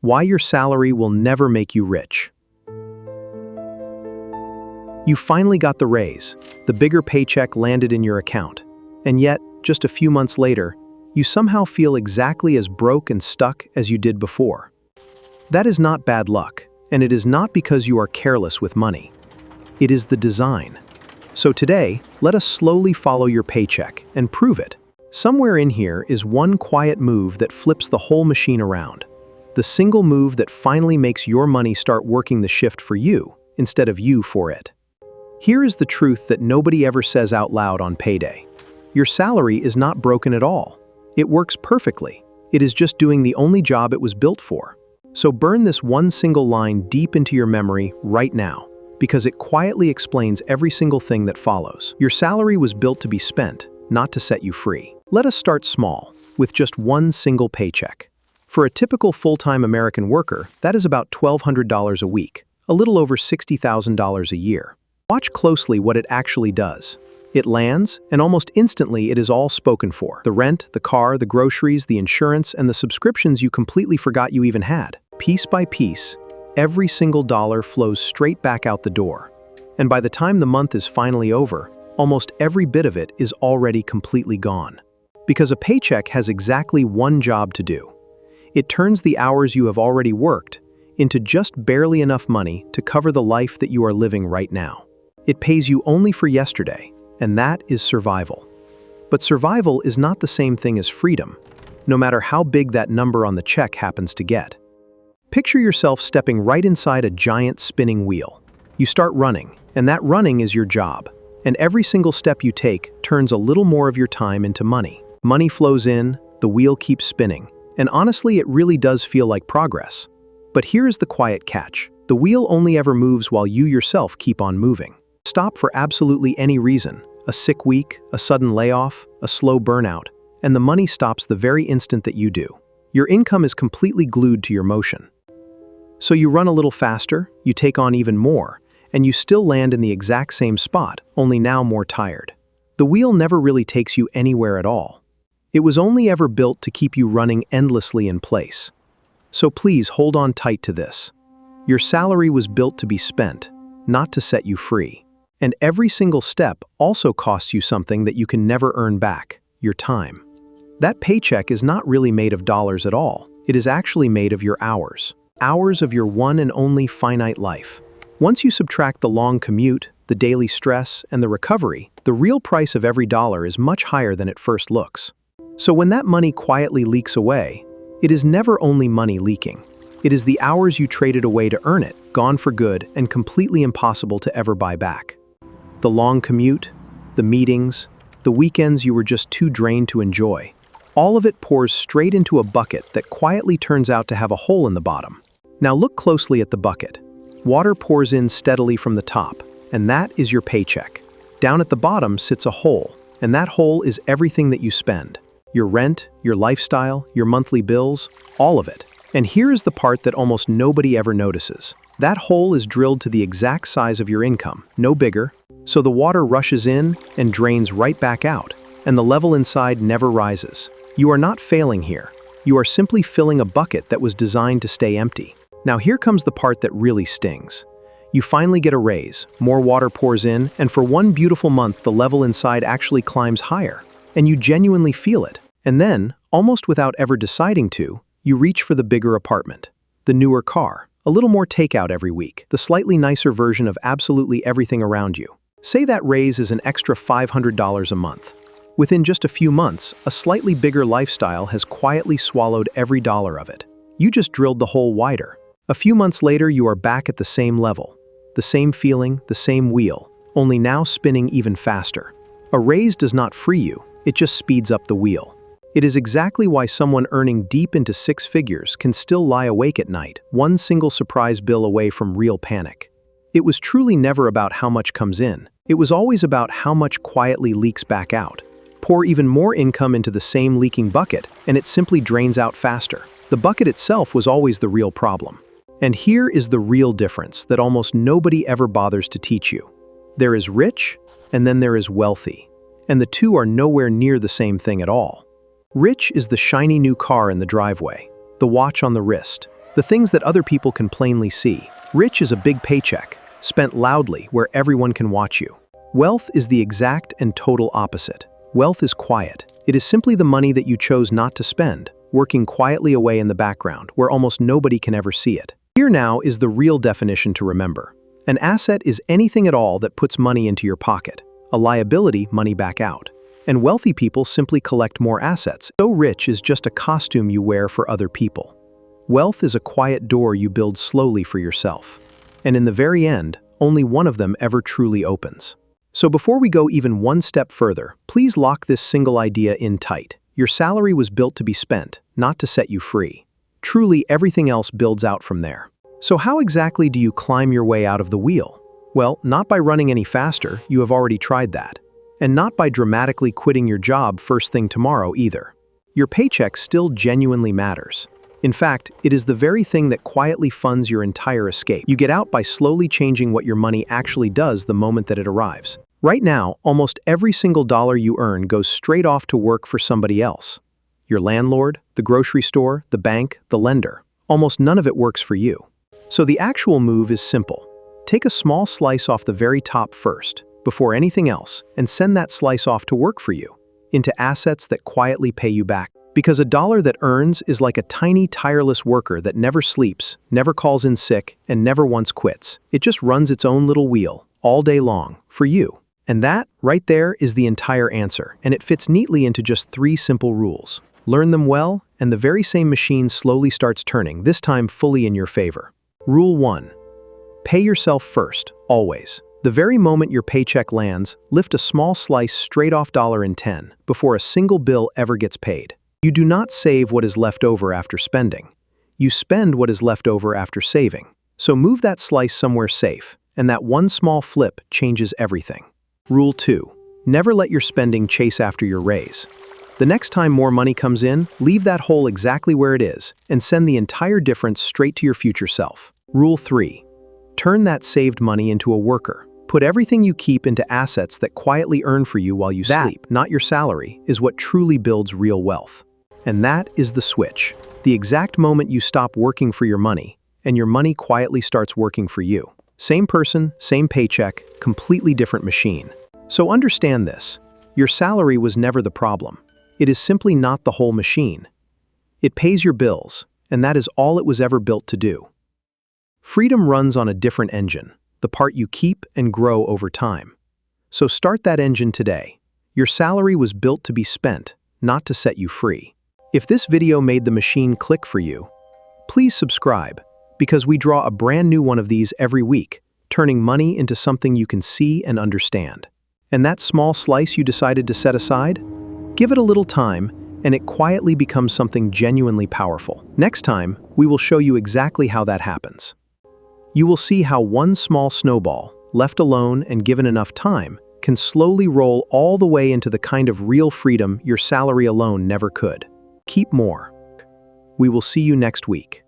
Why your salary will never make you rich. You finally got the raise. The bigger paycheck landed in your account. And yet, just a few months later, you somehow feel exactly as broke and stuck as you did before. That is not bad luck, and it is not because you are careless with money. It is the design. So today, let us slowly follow your paycheck and prove it. Somewhere in here is one quiet move that flips the whole machine around. The single move that finally makes your money start working the shift for you, instead of you for it. Here is the truth that nobody ever says out loud on payday. Your salary is not broken at all. It works perfectly. It is just doing the only job it was built for. So burn this one single line deep into your memory right now, because it quietly explains every single thing that follows. Your salary was built to be spent, not to set you free. Let us start small, with just one single paycheck. For a typical full-time American worker, that is about $1,200 a week, a little over $60,000 a year. Watch closely what it actually does. It lands, and almost instantly it is all spoken for. The rent, the car, the groceries, the insurance, and the subscriptions you completely forgot you even had. Piece by piece, every single dollar flows straight back out the door. And by the time the month is finally over, almost every bit of it is already completely gone. Because a paycheck has exactly one job to do. It turns the hours you have already worked into just barely enough money to cover the life that you are living right now. It pays you only for yesterday, and that is survival. But survival is not the same thing as freedom, no matter how big that number on the check happens to get. Picture yourself stepping right inside a giant spinning wheel. You start running, and that running is your job. And every single step you take turns a little more of your time into money. Money flows in, the wheel keeps spinning. And honestly, it really does feel like progress. But here is the quiet catch. The wheel only ever moves while you yourself keep on moving. Stop for absolutely any reason. A sick week, a sudden layoff, a slow burnout, and the money stops the very instant that you do. Your income is completely glued to your motion. So you run a little faster, you take on even more, and you still land in the exact same spot, only now more tired. The wheel never really takes you anywhere at all. It was only ever built to keep you running endlessly in place. So please hold on tight to this. Your salary was built to be spent, not to set you free. And every single step also costs you something that you can never earn back, your time. That paycheck is not really made of dollars at all. It is actually made of your hours. Hours of your one and only finite life. Once you subtract the long commute, the daily stress, and the recovery, the real price of every dollar is much higher than it first looks. So when that money quietly leaks away, it is never only money leaking. It is the hours you traded away to earn it, gone for good and completely impossible to ever buy back. The long commute, the meetings, the weekends you were just too drained to enjoy. All of it pours straight into a bucket that quietly turns out to have a hole in the bottom. Now look closely at the bucket. Water pours in steadily from the top, and that is your paycheck. Down at the bottom sits a hole, and that hole is everything that you spend. Your rent, your lifestyle, your monthly bills, all of it. And here is the part that almost nobody ever notices. That hole is drilled to the exact size of your income, no bigger, so the water rushes in and drains right back out, and the level inside never rises. You are not failing here. You are simply filling a bucket that was designed to stay empty. Now here comes the part that really stings. You finally get a raise, more water pours in, and for one beautiful month the level inside actually climbs higher. And you genuinely feel it. And then, almost without ever deciding to, you reach for the bigger apartment, the newer car, a little more takeout every week, the slightly nicer version of absolutely everything around you. Say that raise is an extra $500 a month. Within just a few months, a slightly bigger lifestyle has quietly swallowed every dollar of it. You just drilled the hole wider. A few months later, you are back at the same level. The same feeling, the same wheel, only now spinning even faster. A raise does not free you. It just speeds up the wheel. It is exactly why someone earning deep into six figures can still lie awake at night, one single surprise bill away from real panic. It was truly never about how much comes in. It was always about how much quietly leaks back out. Pour even more income into the same leaking bucket, and it simply drains out faster. The bucket itself was always the real problem. And here is the real difference that almost nobody ever bothers to teach you. There is rich, and then there is wealthy. And the two are nowhere near the same thing at all. Rich is the shiny new car in the driveway, the watch on the wrist, The things that other people can plainly see. Rich is a big paycheck, spent loudly where everyone can watch you. Wealth is the exact and total opposite. Wealth is quiet. It is simply the money that you chose not to spend, working quietly away in the background where almost nobody can ever see it. Here now is the real definition to remember. An asset is anything at all that puts money into your pocket. A liability, money back out. And wealthy people simply collect more assets. So rich is just a costume you wear for other people. Wealth is a quiet door you build slowly for yourself. And in the very end, only one of them ever truly opens. So before we go even one step further, please lock this single idea in tight. Your salary was built to be spent, not to set you free. Truly, everything else builds out from there. So how exactly do you climb your way out of the wheel? Well, not by running any faster, you have already tried that. And not by dramatically quitting your job first thing tomorrow either. Your paycheck still genuinely matters. In fact, it is the very thing that quietly funds your entire escape. You get out by slowly changing what your money actually does the moment that it arrives. Right now, almost every single dollar you earn goes straight off to work for somebody else. Your landlord, the grocery store, the bank, the lender. Almost none of it works for you. So the actual move is simple. Take a small slice off the very top first, before anything else, and send that slice off to work for you, into assets that quietly pay you back. Because a dollar that earns is like a tiny, tireless worker that never sleeps, never calls in sick, and never once quits. It just runs its own little wheel, all day long, for you. And that, right there, is the entire answer, and it fits neatly into just 3 simple rules. Learn them well, and the very same machine slowly starts turning, this time fully in your favor. Rule 1. Pay yourself first, always. The very moment your paycheck lands, lift a small slice straight off $10 before a single bill ever gets paid. You do not save what is left over after spending. You spend what is left over after saving. So move that slice somewhere safe, and that one small flip changes everything. Rule 2. Never let your spending chase after your raise. The next time more money comes in, leave that hole exactly where it is, and send the entire difference straight to your future self. Rule 3. Turn that saved money into a worker. Put everything you keep into assets that quietly earn for you while you sleep. Not your salary, is what truly builds real wealth. And that is the switch. The exact moment you stop working for your money, and your money quietly starts working for you. Same person, same paycheck, completely different machine. So understand this. Your salary was never the problem. It is simply not the whole machine. It pays your bills, and that is all it was ever built to do. Freedom runs on a different engine, the part you keep and grow over time. So start that engine today. Your salary was built to be spent, not to set you free. If this video made the machine click for you, please subscribe, because we draw a brand new one of these every week, turning money into something you can see and understand. And that small slice you decided to set aside? Give it a little time, and it quietly becomes something genuinely powerful. Next time, we will show you exactly how that happens. You will see how one small snowball, left alone and given enough time, can slowly roll all the way into the kind of real freedom your salary alone never could. Keep more. We will see you next week.